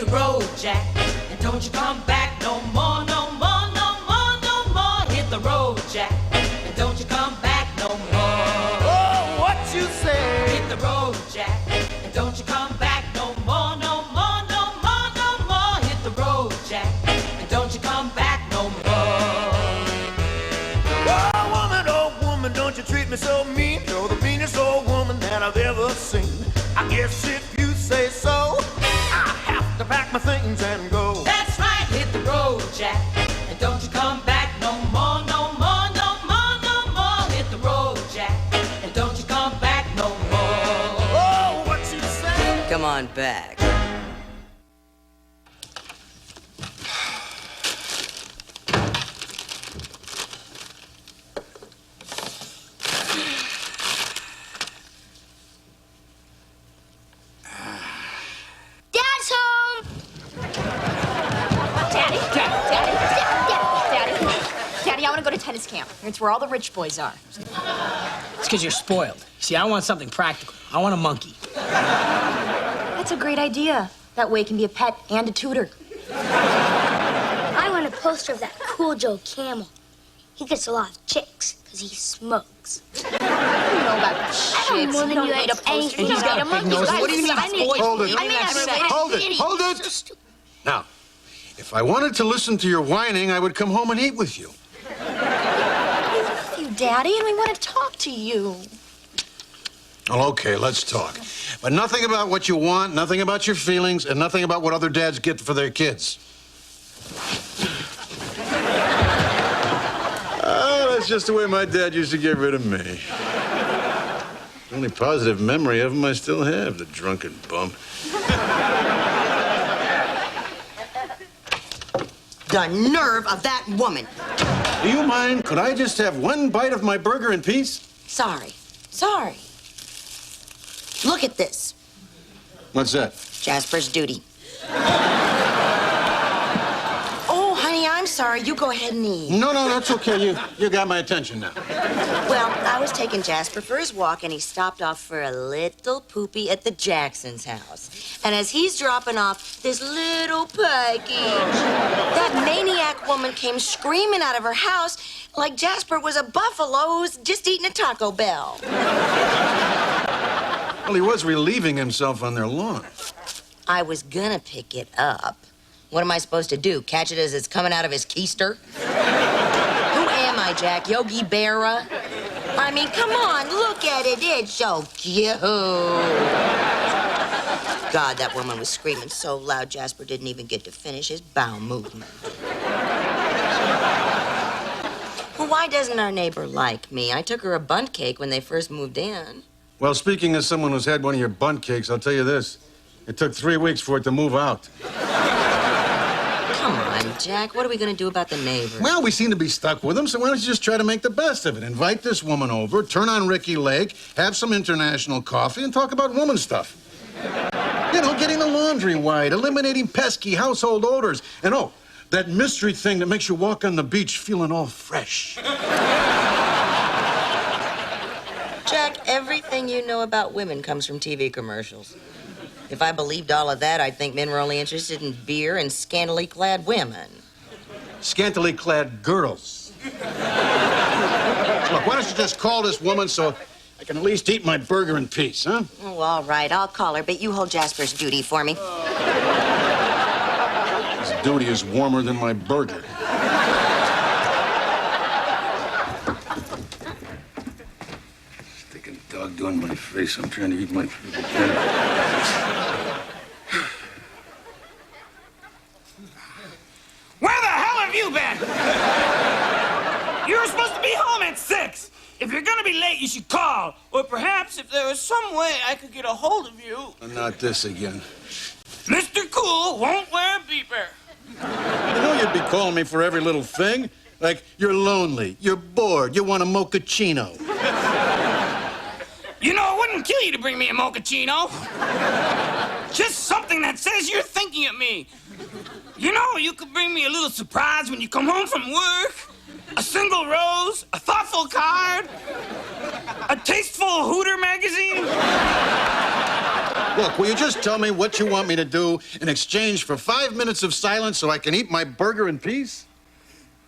the road, Jack, and don't you come back no more, no more, no more, no more. Hit the road, Jack, and don't you come back no more. Oh, what you say? Hit the road, Jack, and don't you come back no more, no more, no more, no more. Hit the road, Jack, and don't you come back no more. Oh, woman, don't you treat me so mean. You're the meanest old woman that I've ever seen. I guess if you say so, I have to pack my things and go. That's right, hit the road, Jack, and don't you come back no more, no more, no more, no more. Hit the road, Jack, and don't you come back no more. Oh, what you say? Come on back. Dad's home! Daddy, I want to go to tennis camp. It's where all the rich boys are. It's because you're spoiled. See, I want something practical. I want a monkey. That's a great idea. That way it can be a pet and a tutor. I want a poster of that cool Joe Camel. He gets a lot of chicks because he smokes. I don't know about the chicks. I don't more than don't you need a like poster. anything. He's got a big nose. What do you need? Hold it. Hold it. Now, if I wanted to listen to your whining, I would come home and eat with you. You, Daddy, and we want to talk to you. Well, okay, let's talk. But nothing about what you want, nothing about your feelings, and nothing about what other dads get for their kids. Oh, that's just the way my dad used to get rid of me. The only positive memory of him I still have, the drunken bum. The nerve of that woman. Do you mind? Could I just have one bite of my burger in peace? Sorry. Look at this. What's that? Jasper's duty. Oh, honey, I'm sorry. You go ahead and eat. No, that's okay. You got my attention now. Well, I was taking Jasper for his walk, and he stopped off for a little poopy at the Jacksons' house. And as he's dropping off this little package, that maniac woman came screaming out of her house like Jasper was a buffalo who's just eating a Taco Bell. Well, he was relieving himself on their lawn. I was gonna pick it up. What am I supposed to do? Catch it as it's coming out of his keister? Who am I, Jack? Yogi Berra? I mean, come on, look at it. It's so cute. God, that woman was screaming so loud, Jasper didn't even get to finish his bowel movement. Well, why doesn't our neighbor like me? I took her a bundt cake when they first moved in. Well, speaking as someone who's had one of your bundt cakes, I'll tell you this. It took 3 weeks for it to move out. Come on, Jack. What are we going to do about the neighbor? Well, we seem to be stuck with him, so why don't you just try to make the best of it? Invite this woman over, turn on Ricky Lake, have some international coffee, and talk about woman stuff. You know, getting the laundry white, eliminating pesky household odors, and oh, that mystery thing that makes you walk on the beach feeling all fresh. Jack, everything you know about women comes from TV commercials. If I believed all of that, I'd think men were only interested in beer and scantily clad women. Scantily clad girls. Look, why don't you just call this woman so I can at least eat my burger in peace, huh? Oh, all right, I'll call her, but you hold Jasper's duty for me. His duty is warmer than my burger. Sticking dog doing my face. I'm trying to eat my food again. Where the hell have you been? You were supposed to be home at 6. If you're gonna be late, you should call. Or perhaps if there was some way I could get a hold of you. Not this again. Mr. Cool won't wear a beeper. You know you'd be calling me for every little thing. Like, you're lonely, you're bored, you want a mochaccino. You know, it wouldn't kill you to bring me a mochaccino. Just something that says you're thinking of me. You know, you could bring me a little surprise when you come home from work. A single rose, a thoughtful card, a tasteful Hooter magazine. Look, will you just tell me what you want me to do in exchange for 5 minutes of silence so I can eat my burger in peace?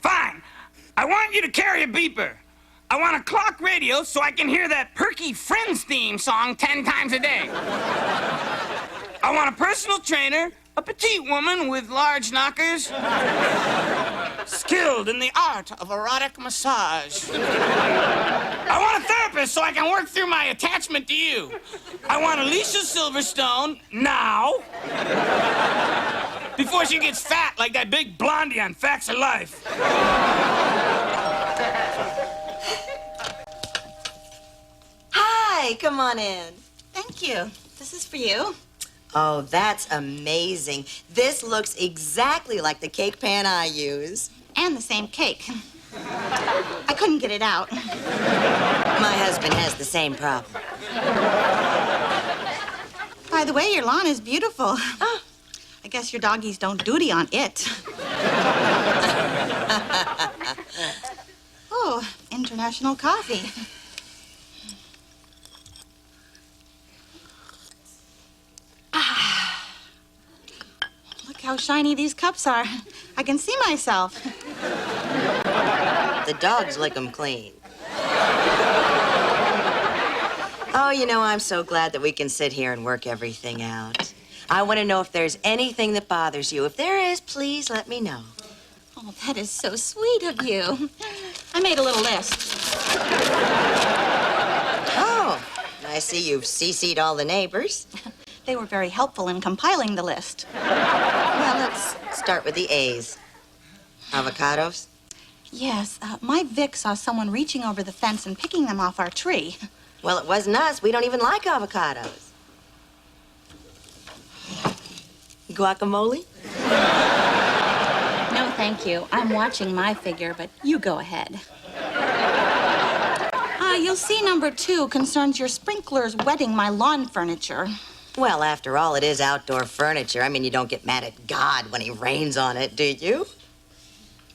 Fine. I want you to carry a beeper. I want a clock radio so I can hear that perky Friends theme song 10 times a day. I want a personal trainer, a petite woman with large knockers, skilled in the art of erotic massage. I want a therapist so I can work through my attachment to you. I want Alicia Silverstone now, before she gets fat like that big blondie on Facts of Life. Hi, come on in. Thank you. This is for you. Oh, that's amazing. This looks exactly like the cake pan I use. And the same cake. I couldn't get it out. My husband has the same problem. By the way, your lawn is beautiful. Oh, I guess your doggies don't duty on it. Oh, international coffee. Look how shiny these cups are. I can see myself. The dogs lick them clean. Oh, you know, I'm so glad that we can sit here and work everything out. I want to know if there's anything that bothers you. If there is, please let me know. Oh, that is so sweet of you. I made a little list. Oh, I see you've CC'd all the neighbors. They were very helpful in compiling the list. Well, let's start with the A's. Avocados? Yes, my Vic saw someone reaching over the fence and picking them off our tree. Well, it wasn't us. We don't even like avocados. Guacamole? No, thank you. I'm watching my figure, but you go ahead. You'll see number 2 concerns your sprinklers wetting my lawn furniture. Well, after all, it is outdoor furniture. I mean, you don't get mad at God when he rains on it, do you?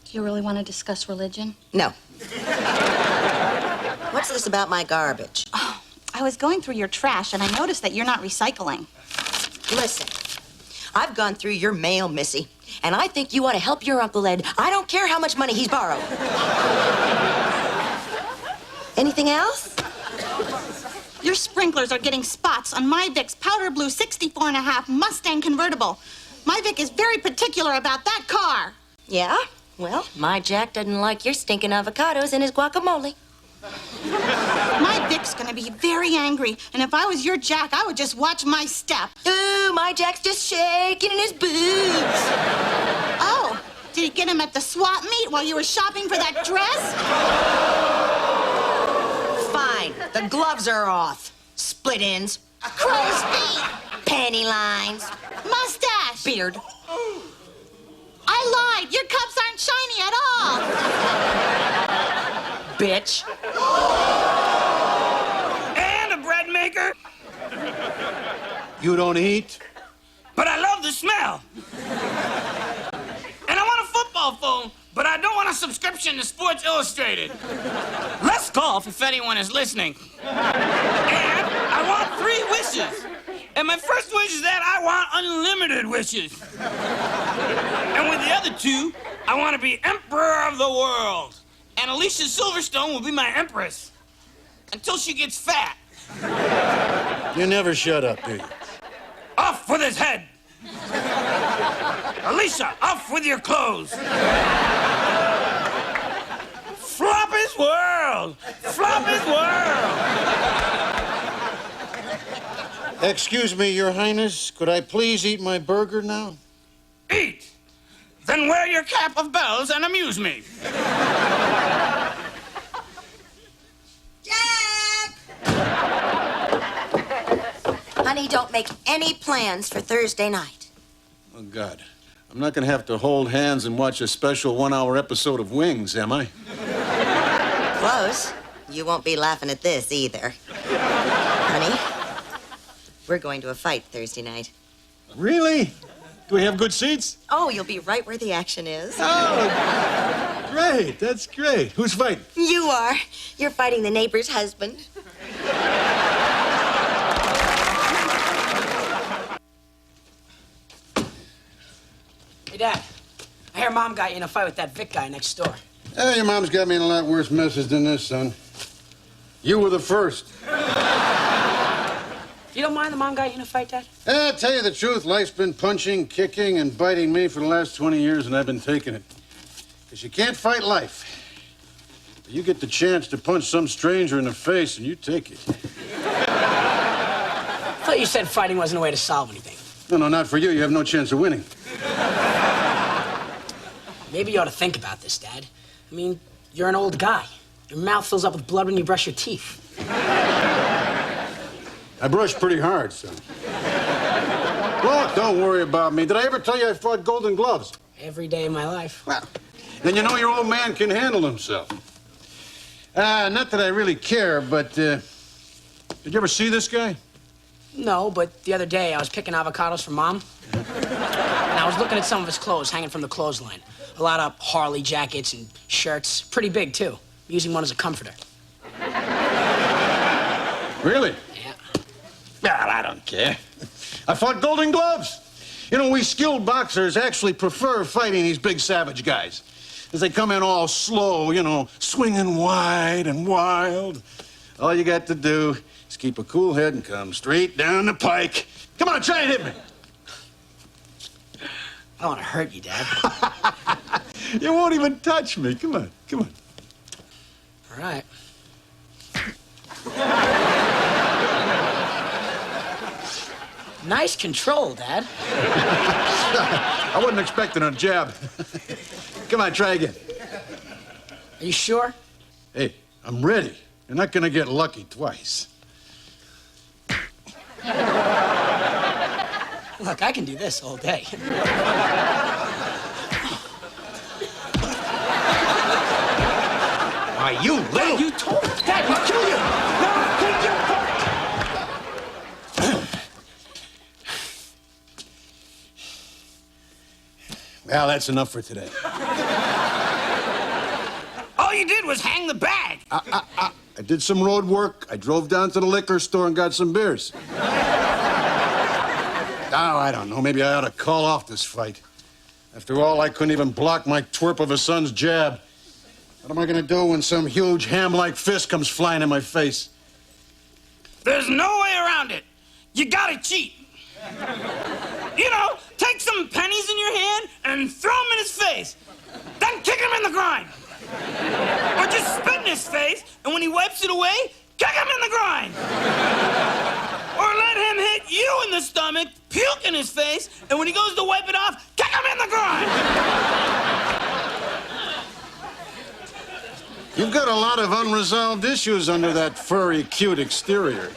Do you really want to discuss religion? No. What's this about my garbage? Oh, I was going through your trash, and I noticed that you're not recycling. Listen, I've gone through your mail, Missy, and I think you ought to help your Uncle Ed. I don't care how much money he's borrowed. Anything else? Your sprinklers are getting spots on my Vic's powder blue 64.5 Mustang convertible. My Vic is very particular about that car. Yeah? Well, my Jack doesn't like your stinking avocados in his guacamole. My Vic's gonna be very angry, and if I was your Jack, I would just watch my step. Ooh, my Jack's just shaking in his boots. Oh, did he get him at the swap meet while you were shopping for that dress? Fine. The gloves are off. Split ends. Crow's feet. Panty lines. Mustache. Beard. I lied. Your cups aren't shiny at all. Bitch. And a bread maker. You don't eat? But I love the smell. And I want a football phone, but I don't want a subscription to Sports Illustrated. Less golf, if anyone is listening. And I want 3 wishes. And my first wish is that I want unlimited wishes. And with the other 2, I want to be emperor of the world. And Alicia Silverstone will be my empress. Until she gets fat. You never shut up, do you? Off with his head. Alicia, off with your clothes. Flop his world. Flop his world. Excuse me, Your Highness. Could I please eat my burger now? Eat. Then wear your cap of bells and amuse me. Jack! Honey, don't make any plans for Thursday night. Oh, God. I'm not going to have to hold hands and watch a special 1-hour episode of Wings, am I? Close. You won't be laughing at this either. Honey, we're going to a fight Thursday night. Really? Do we have good seats? Oh, you'll be right where the action is. Oh, great. That's great. Who's fighting? You are. You're fighting the neighbor's husband. mom got you in a fight with that Vic guy next door. Your mom's got me in a lot worse messes than this, son. You were the first. You don't mind the mom got you in a fight, Dad? Tell you the truth, life's been punching, kicking, and biting me for the last 20 years, and I've been taking it. Because you can't fight life. You get the chance to punch some stranger in the face, and you take it. I thought you said fighting wasn't a way to solve anything. No, not for you. You have no chance of winning. Maybe you ought to think about this, Dad. I mean, you're an old guy. Your mouth fills up with blood when you brush your teeth. I brush pretty hard, son. Look, don't worry about me. Did I ever tell you I fought Golden Gloves? Every day of my life. Well, then you know your old man can handle himself. Not that I really care, but, did you ever see this guy? No, but the other day I was picking avocados for Mom. And I was looking at some of his clothes hanging from the clothesline. A lot of Harley jackets and shirts. Pretty big, too. I'm using one as a comforter. Really? Yeah. Well, I don't care. I fought Golden Gloves. You know, we skilled boxers actually prefer fighting these big savage guys. As they come in all slow, you know, swinging wide and wild. All you got to do is keep a cool head and come straight down the pike. Come on, try and hit me. I don't want to hurt you, Dad. You won't even touch me. Come on, come on. All right. Nice control, Dad. I wasn't expecting a jab. Come on, try again. Are you sure? Hey, I'm ready. You're not gonna get lucky twice. Look, I can do this all day. Why, you little... You told me. Dad, he'll kill you. No, I'll kill you. Well, that's enough for today. All you did was hang the bag. I did some road work. I drove down to the liquor store and got some beers. Oh, I don't know. Maybe I ought to call off this fight. After all, I couldn't even block my twerp of a son's jab. What am I going to do when some huge ham-like fist comes flying in my face? There's no way around it. You gotta cheat. You know, take some pennies in your hand and throw them in his face. Then kick him in the groin. Or just spit in his face, and when he wipes it away, kick him in the groin. Or let him hit you in the stomach, puke in his face, and when he goes to wipe it off, kick him in the groin. You've got a lot of unresolved issues under that furry, cute exterior.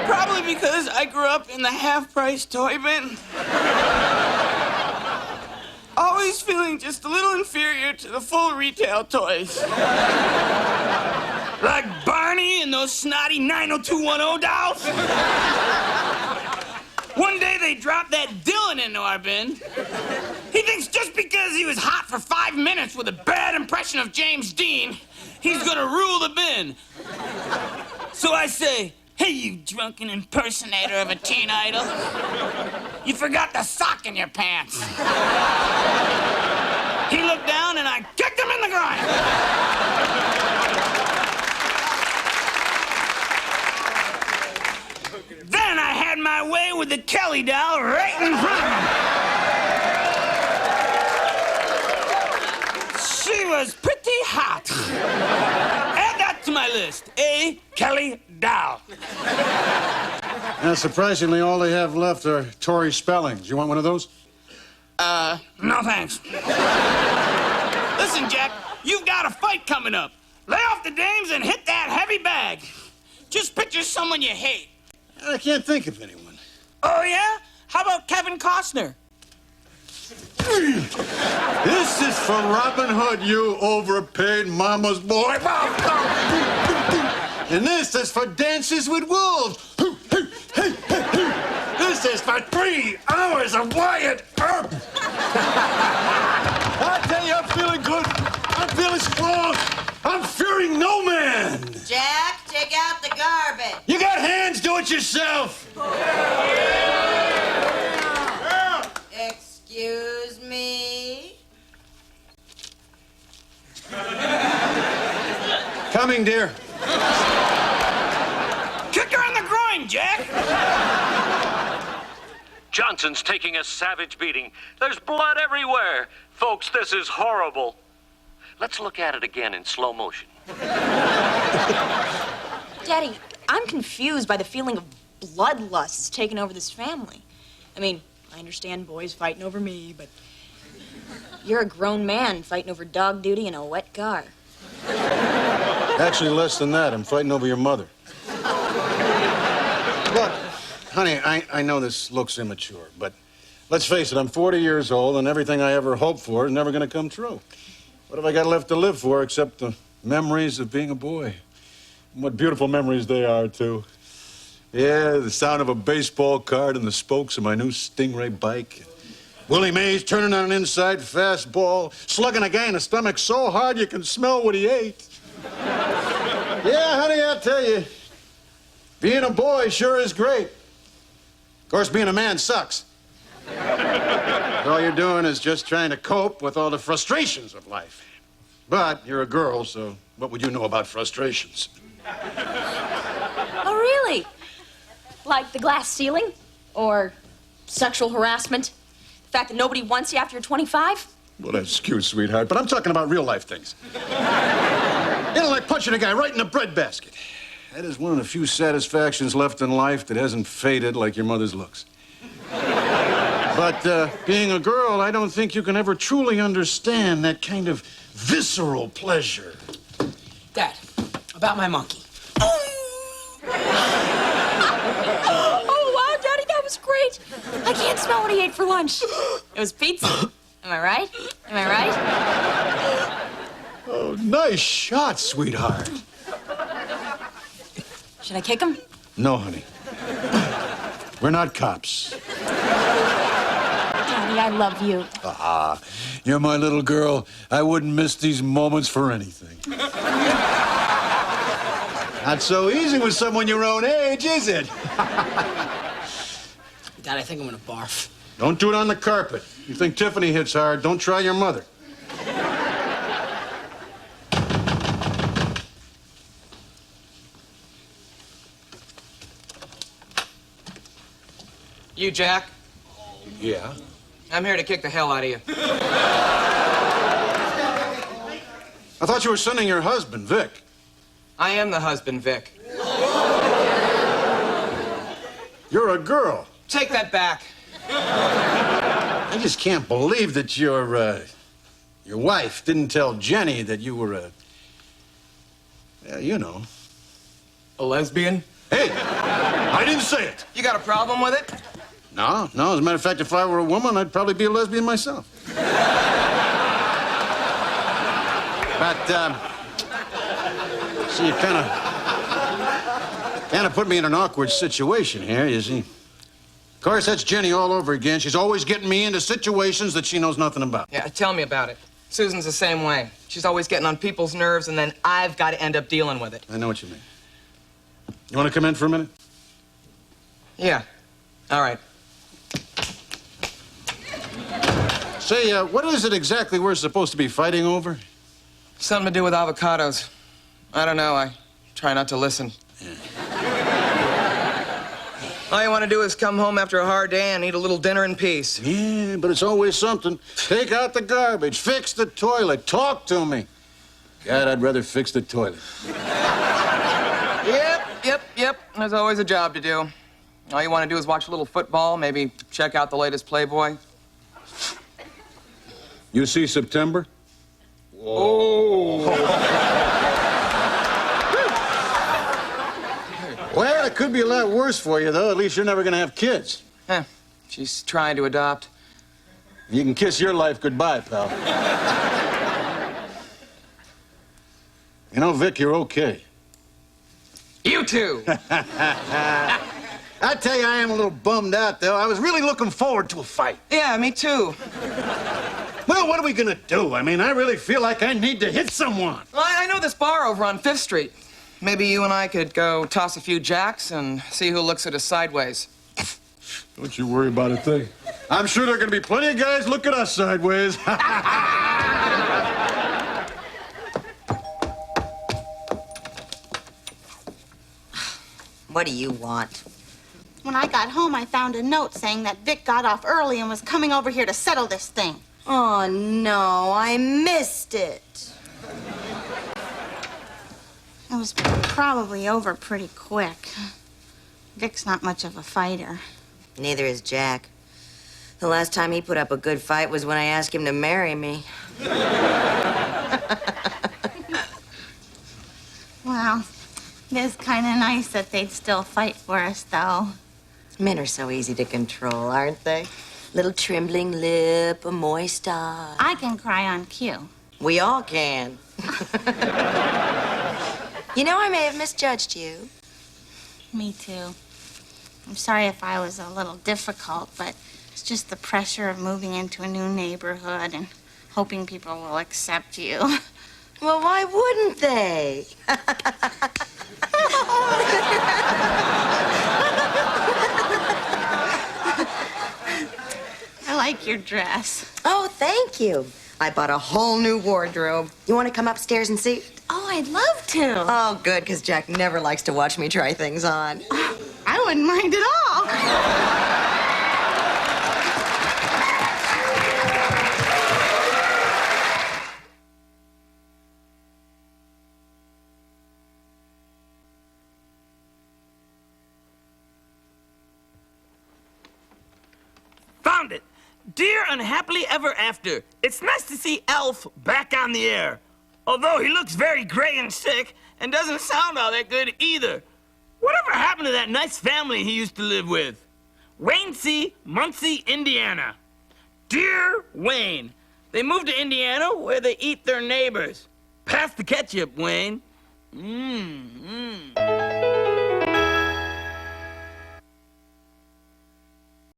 Probably because I grew up in the half-price toy bin. Always feeling just a little inferior to the full retail toys. Like Barney and those snotty 90210 dolls. One day they dropped that Dylan into our bin. He thinks just because he was hot for 5 minutes with a bad impression of James Dean, he's gonna rule the bin. So I say, hey, you drunken impersonator of a teen idol. You forgot the sock in your pants. He looked down and I kicked him in the groin. Then I had my way with the Kelly doll right in front of me. She was pretty hot. Add that to my list. A Kelly doll. Surprisingly, all they have left are Tory spellings. You want one of those? No thanks. Listen, Jack, you've got a fight coming up. Lay off the dames and hit that heavy bag. Just picture someone you hate. I can't think of anyone. Oh, yeah? How about Kevin Costner? This is for Robin Hood, you overpaid mama's boy. And this is for Dances with Wolves. This is for 3 hours of Wyatt Earp. I tell you, I'm feeling good. I'm feeling strong. I'm fearing no man. Jack, take out the garbage. You got hands, do it yourself. Excuse me? Coming, dear. Kick her in the groin, Jack. Johnson's taking a savage beating. There's blood everywhere. Folks, this is horrible. Let's look at it again in slow motion. Daddy, I'm confused by the feeling of bloodlust taking over this family. I mean, I understand boys fighting over me, but you're a grown man fighting over dog duty in a wet car. Actually, less than that. I'm fighting over your mother. Look, honey, I know this looks immature, but let's face it, I'm 40 years old, and everything I ever hoped for is never going to come true. What have I got left to live for except the memories of being a boy? And what beautiful memories they are, too. Yeah, the sound of a baseball card and the spokes of my new Stingray bike. Willie Mays turning on an inside fastball, slugging a guy in the stomach so hard you can smell what he ate. Yeah, honey, I'll tell you, being a boy sure is great. Of course, being a man sucks. All you're doing is just trying to cope with all the frustrations of life. But you're a girl, so what would you know about frustrations? Oh, really? Like the glass ceiling? Or sexual harassment? The fact that nobody wants you after you're 25? Well, that's cute, sweetheart, but I'm talking about real-life things. You know, like punching a guy right in the breadbasket. That is one of the few satisfactions left in life that hasn't faded like your mother's looks. But being a girl, I don't think you can ever truly understand that kind of visceral pleasure. Dad, about my monkey. Oh, wow, Daddy, that was great. I can't smell what he ate for lunch. It was pizza. Am I right? Am I right? Oh, nice shot, sweetheart. Should I kick him? No, honey. We're not cops. Daddy, I love you. Ah, you're my little girl. I wouldn't miss these moments for anything. Not so easy with someone your own age, is it? Dad, I think I'm gonna barf. Don't do it on the carpet. You think Tiffany hits hard, don't try your mother. You, Jack? Yeah? I'm here to kick the hell out of you. I thought you were sending your husband, Vic. I am the husband, Vic. You're a girl. Take that back. I just can't believe that your wife didn't tell Jenny that you were you know. A lesbian? Hey, I didn't say it. You got a problem with it? No. As a matter of fact, if I were a woman, I'd probably be a lesbian myself. But, see, you kind of put me in an awkward situation here, you see. Of course, that's Jenny all over again. She's always getting me into situations that she knows nothing about. Yeah, tell me about it. Susan's the same way. She's always getting on people's nerves, and then I've got to end up dealing with it. I know what you mean. You want to come in for a minute? Yeah. All right. Say, what is it exactly we're supposed to be fighting over? Something to do with avocados. I don't know. I try not to listen. All you want to do is come home after a hard day and eat a little dinner in peace. Yeah, but it's always something. Take out the garbage, fix the toilet, talk to me. God, I'd rather fix the toilet. Yep. There's always a job to do. All you want to do is watch a little football, maybe check out the latest Playboy. You see September? Oh. Well, it could be a lot worse for you, though. At least you're never going to have kids. She's trying to adopt. You can kiss your life goodbye, pal. You know, Vic, you're okay. You too. I tell you, I am a little bummed out, though. I was really looking forward to a fight. Yeah, me too. Well, what are we going to do? I mean, I really feel like I need to hit someone. Well, I know this bar over on 5th Street. Maybe you and I could go toss a few jacks and see who looks at us sideways. Don't you worry about a thing. I'm sure there are going to be plenty of guys look at us sideways. What do you want? When I got home, I found a note saying that Vic got off early and was coming over here to settle this thing. Oh, no, I missed it. It was probably over pretty quick. Vic's not much of a fighter. Neither is Jack. The last time he put up a good fight was when I asked him to marry me. Well, it is kind of nice that they'd still fight for us, though. Men are so easy to control, aren't they? Little trembling lip, a moist eye. I can cry on cue. We all can. You know, I may have misjudged you. Me too. I'm sorry if I was a little difficult, but it's just the pressure of moving into a new neighborhood and hoping people will accept you. Well, why wouldn't they? I like your dress. Oh, thank you. I bought a whole new wardrobe. You want to come upstairs and see? Oh, I'd love to. Oh, good, because Jack never likes to watch me try things on. I wouldn't mind at all. Found it. Dear Unhappily Ever After. It's nice to see Elf back on the air. Although he looks very gray and sick and doesn't sound all that good either. Whatever happened to that nice family he used to live with? Wayne C., Muncie, Indiana. Dear Wayne, they moved to Indiana where they eat their neighbors. Pass the ketchup, Wayne. Mmm.